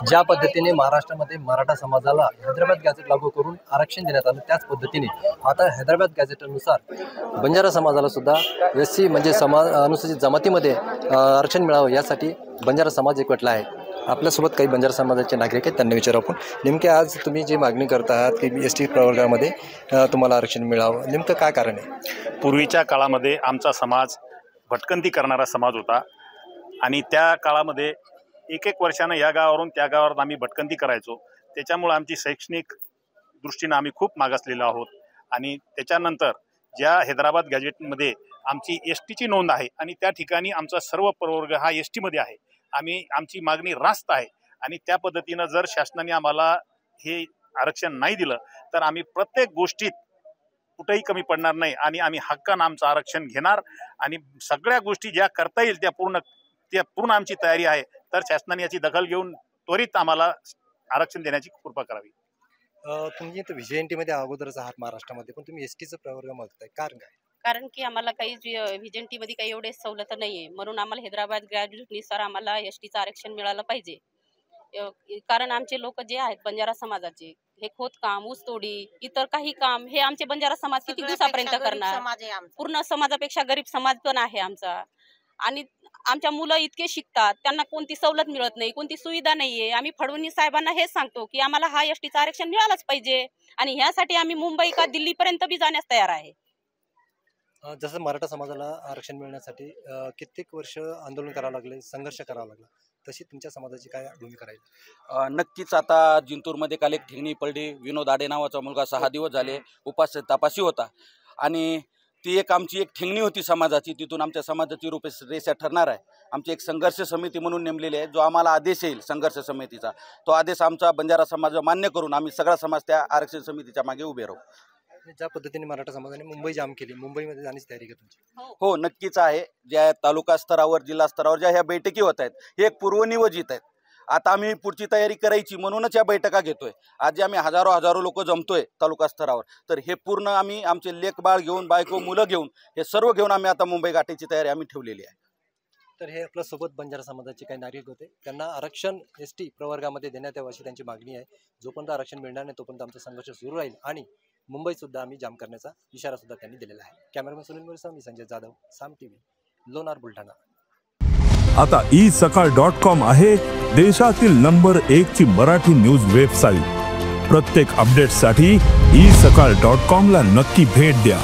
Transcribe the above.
ज्या पद्धतीने महाराष्ट्रामध्ये मराठा समाजाला हैदराबाद गॅझेट लागू करून आरक्षण देण्यात आलं, त्याच पद्धतीने आता हैदराबाद गॅझेटनुसार बंजारा समाजाला सुद्धा SC म्हणजे अनुसूचित जमातीमध्ये आरक्षण मिळावं यासाठी बंजारा समाज एकवटला आहे। आपल्यासोबत काही बंजारा समाजाचे नागरिक आहेत, त्यांना विचारू आपण नेमके आज तुम्ही जी मागणी करत आहात की ST प्रवर्गामध्ये तुम्हाला आरक्षण मिळावं, नेमकं काय कारण आहे? पूर्वीच्या काळामध्ये आमचा समाज भटकंती करणारा समाज होता आणि त्या काळामध्ये एक वर्षानं या गावावरून त्या गावावर आम्ही भटकंती करायचो। त्याच्यामुळे आमची शैक्षणिक दृष्टीने आम्ही खूप मागासलेलो आहोत आणि त्याच्यानंतर ज्या हैदराबाद गॅजेटमध्ये आमची STची नोंद आहे आणि त्या ठिकाणी आमचा सर्व प्रवर्ग हा STमध्ये आहे। आमची मागणी रास्त आहे आणि त्या पद्धतीनं जर शासनाने आम्हाला हे आरक्षण नाही दिलं तर आम्ही प्रत्येक गोष्टीत कुठेही कमी पडणार नाही आणि आम्ही हक्कानं आमचं आरक्षण घेणार आणि सगळ्या गोष्टी ज्या करता येईल त्या पूर्ण आमची तयारी आहे। तर शासनाने याची दखल घेऊन त्वरित आम्हाला आरक्षण देण्याची कृपा करावी। तुम्ही तर VJNT मध्ये अगोदरच आहात महाराष्ट्रामध्ये, पण तुम्ही STचा प्रवर्ग मागताय, कारण काय? कारण की आम्हाला काही VJNT मध्ये काही एवढे सवलत नाहीये, म्हणून आम्हाला हैदराबाद गॅजेटनुसार आम्हाला STचं आरक्षण मिळालं पाहिजे। कारण आमचे लोक जे आहेत बंजारा समाजाचे, हे खोदकाम, ऊसतोडी, इतर काही काम हे आमचे बंजारा समाज किती दिवसापर्यंत करणार? पूर्ण समाजापेक्षा गरीब समाज पण आहे आमचा आणि आमच्या मुलं इतके शिकतात, त्यांना कोणती सवलत मिळत नाही, कोणती सुविधा नाहीये। आम्ही फडणवीस साहेबांना हेच सांगतो की आम्हाला हा STचं आरक्षण मिळालंच पाहिजे आणि ह्यासाठी आम्ही मुंबई का दिल्लीपर्यंत बी जाण्यास तयार आहे। जसं मराठा समाजाला आरक्षण मिळण्यासाठी कित्येक वर्ष आंदोलन करावं लागले, संघर्ष करावा लागला, तशी तुमच्या समाजाची काय भूमिका राहील? नक्कीच आता जिंतूरमध्ये काल एक ठिगणी पडली। विनोद आडे नावाचा मुलगा 6 दिवस झाले तपासी होता आणि ती एक आमची एक ठिगणी होती समाजाची। तिथून आमच्या समाजाची रूपरेषा ठरणार आहे। आमची एक संघर्ष समिती म्हणून नेमलेली आहे। जो आम्हाला आदेश येईल संघर्ष समितीचा, तो आदेश आमचा बंजारा समाज मान्य करून आम्ही सगळा समाज त्या आरक्षण समितीच्या मागे उभे राहू। ज्या पद्धतीने मराठा समाजाने मुंबई जाम केली, मुंबईमध्ये जाण्याची तयारी का तुमची? हो नक्कीच आहे। ज्या तालुका स्तरावर जिल्हा स्तरावर ज्या ह्या बैठकी होत आहेत हे एक पूर्वनियोजित आहेत। आता आम्ही पुढची तयारी करायची म्हणूनच या बैठका घेतोय। आज जे आम्ही हजारो लोक जमतोय तालुका स्तरावर, तर हे पूर्ण आम्ही आमचे लेक बाळ घेऊन, बायको मुलं घेऊन, हे सर्व घेऊन आम्ही आता मुंबई गाठीची तयारी आम्ही ठेवलेली आहे। तर हे आपल्या सोबत बंजारा समाजाचे काही नागरिक होते, त्यांना आरक्षण ST प्रवर्गामध्ये देण्यात यावं अशी त्यांची मागणी आहे। जोपर्यंत आरक्षण मिळणार नाही तोपर्यंत आमचा संघर्ष सुरू राहील आणि मुंबईत सुद्धा आम्ही जाम करण्याचा इशारा सुद्धा त्यांनी दिलेला आहे। कॅमेरामॅन सुनील मिरसा, मी संजय जाधव, साम TV, लोणार, बुलढाणा। आता isakal.com आहे देशातील नंबर 1 ची मराठी न्यूज वेबसाईट। प्रत्येक अपडेटसाठी isakal.com ला नक्की भेट द्या।